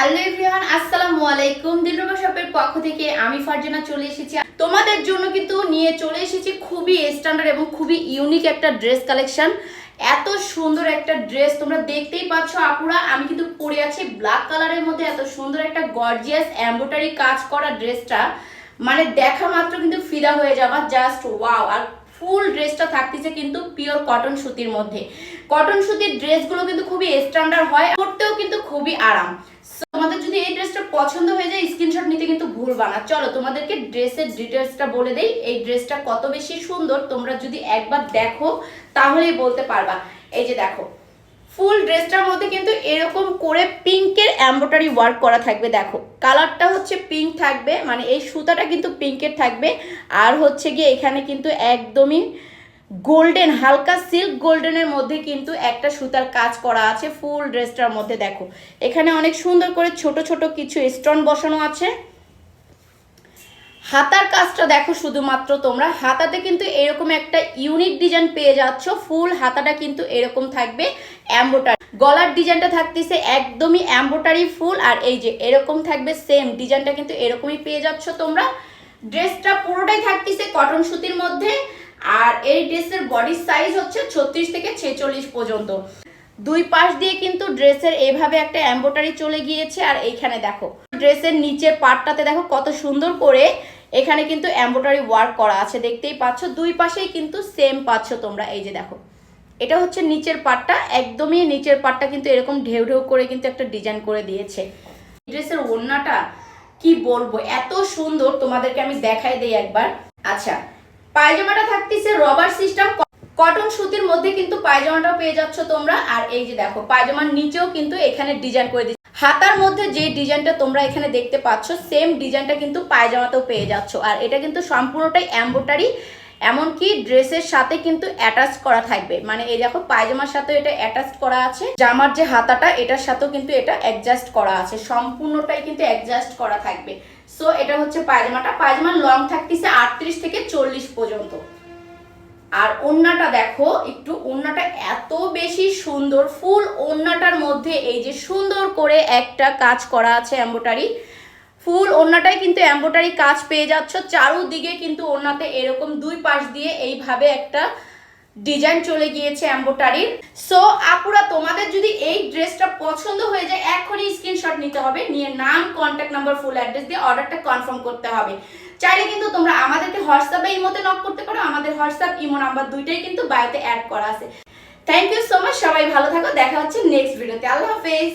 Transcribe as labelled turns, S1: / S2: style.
S1: Hello everyone, আসসালামু আলাইকুম। দিলরুবা শপের পক্ষ থেকে আমি ফারজানা চলে এসেছি তোমাদের জন্য, কিন্তু নিয়ে চলে এসেছি খুবই স্ট্যান্ডার্ড এবং খুবই ইউনিক একটা ড্রেস কালেকশন। এত সুন্দর একটা ড্রেস তোমরা দেখতেই পাচ্ছ আপুরা, আমি কিন্তু পরে আছি ব্ল্যাক কালারের মধ্যে। এত সুন্দর একটা গর্জিয়াস এমব্রয়ডারি কাজ করা ড্রেসটা মানে দেখা মাত্র কিন্তু ফিদা হয়ে যাওয়া, জাস্ট ওয়াও। আর ফুল ড্রেসটা থাকতেছে কিন্তু পিওর কটন সুতির মধ্যে। কটন সুতির ড্রেসগুলো কিন্তু খুবই স্ট্যান্ডার্ড হয়, পরতেও কিন্তু খুবই আরাম। তোমাদের যদি এই ড্রেসটা পছন্দ হয়ে যায় স্ক্রিনশট নিতে কিন্তু ভুলবা না। চলো তোমাদেরকে ড্রেসের ডিটেলসটা বলে দেই। এই ড্রেসটা কত বেশি সুন্দর তোমরা যদি একবার দেখো তাহলেই বলতে পারবা। এই যে দেখো, ফুল ড্রেসটার মধ্যে কিন্তু এরকম করে পিঙ্কের এমব্রয়ডারি ওয়ার্ক করা থাকবে। দেখো কালারটা হচ্ছে পিঙ্ক থাকবে, মানে এই সুতাটা কিন্তু পিঙ্কের থাকবে। আর হচ্ছে গিয়ে এখানে কিন্তু একদমই গোল্ডেন, হালকা সিল্ক গোল্ডেনের মধ্যে কিন্তু একটা সুতার কাজ করা আছে ফুল ড্রেসটার মধ্যে। দেখো এখানে অনেক সুন্দর করে ছোট ছোট কিছু স্টোন বসানো আছে। হাতার কাজটা দেখো, শুধুমাত্র তোমরা হাতাতে কিন্তু এরকম একটা ইউনিক ডিজাইন পেয়ে যাচ্ছ। ফুল হাতাটা কিন্তু এরকম থাকবে এমব্রয়ডারি। গলার ডিজাইনটা থাকতেছে একদমই এমব্রয়ডারি ফুল, আর এই যে এরকম থাকবে সেম ডিজাইনটা কিন্তু এরকমই পেয়ে যাচ্ছ তোমরা। ড্রেসটা পুরোটাই থাকতেছে কটন সুতির মধ্যে। আর এই ড্রেসের বডি সাইজ হচ্ছে 36 থেকে 46 পর্যন্ত। দুই পাশ দিয়ে কিন্তু ড্রেসের এইভাবে একটা এমব্রয়ডারি চলে গিয়েছে। আর এইখানে দেখো ড্রেসের নিচের পার্টটাতে দেখো কত সুন্দর করে এখানে কিন্তু এমব্রয়ডারি ওয়ার্ক করা আছে, দেখতেই পাচ্ছ। দুই পাশেই কিন্তু সেম পাচ্ছ তোমরা। এই যে দেখো, এটা হচ্ছে নিচের পার্টটা, একদমই নিচের পার্টটা কিন্তু এরকম ঢেউ ঢেউ করে কিন্তু একটা ডিজাইন করে দিয়েছে। ড্রেসের ওড়নাটা কি বলবো, এত সুন্দর, তোমাদেরকে আমি দেখাই দেই একবার। আচ্ছা, পায়জামাটা থাকতেছে রবার সিস্টেম কটন সুতির মধ্যে কিন্তু পায়জামাটাও পেয়ে যাচ্ছ তোমরা। আর এই যে দেখো পায়জামার নিচেও কিন্তু এখানে ডিজাইন করে দিচ্ছি। হাতার মধ্যে যে ডিজাইনটা তোমরা এখানে দেখতে পাচ্ছ সেম ডিজাইনটা কিন্তু পায়জামাতেও পেয়ে যাচ্ছ। আর এটা কিন্তু সম্পূর্ণটাই এমব্রয়ডারি, এমনকি ড্রেসের সাথে কিন্তু অ্যাটাচ করা থাকবে। মানে এই দেখো পায়জামার সাথে এটা অ্যাটাচ করা আছে, জামার যে হাতাটা এটার সাথেও কিন্তু এটা অ্যাডজাস্ট করা আছে, সম্পূর্ণটাই কিন্তু অ্যাডজাস্ট করা থাকবে। সো এটা হচ্ছে পায়জামাটা। পায়জামার লং থাকতেছে 38 থেকে 40 পর্যন্ত। আর ওড়নাটা দেখো একটু, ওড়নাটা এত বেশি সুন্দর। ফুল ওড়নাটার মধ্যে এই যে সুন্দর করে একটা কাজ করা আছে এমব্রয়ডারি। ফুল ওড়নাটাই কিন্তু এমব্রয়ডারি কাজ পেয়ে যাচ্ছ। চারুদিকে কিন্তু ওড়নাতে এরকম দুই পাশ দিয়ে এইভাবে একটা ডিজাইন চলে গিয়েছে এমব্রয়ডারির। সো আপুরা, তোমাদের যদি এই ড্রেসটা পছন্দ হয়ে যায় এখনই স্ক্রিনশট নিতে হবে, নিয়ে নাম, কন্ট্যাক্ট নাম্বার, ফুল অ্যাড্রেস দিয়ে অর্ডারটা কনফার্ম করতে হবে। চাইলে কিন্তু তোমরা আমাদেরকে হোয়াটসঅ্যাপে ইমোতে নক করতে পারো। আমাদের হোয়াটসঅ্যাপ ইমো নাম্বার দুইটাই কিন্তু বায়োতে অ্যাড করা আছে। থ্যাংক ইউ সো মাচ, সবাই ভালো থাকো, দেখা হচ্ছে নেক্সট ভিডিওতে। আল্লাহ হাফেজ।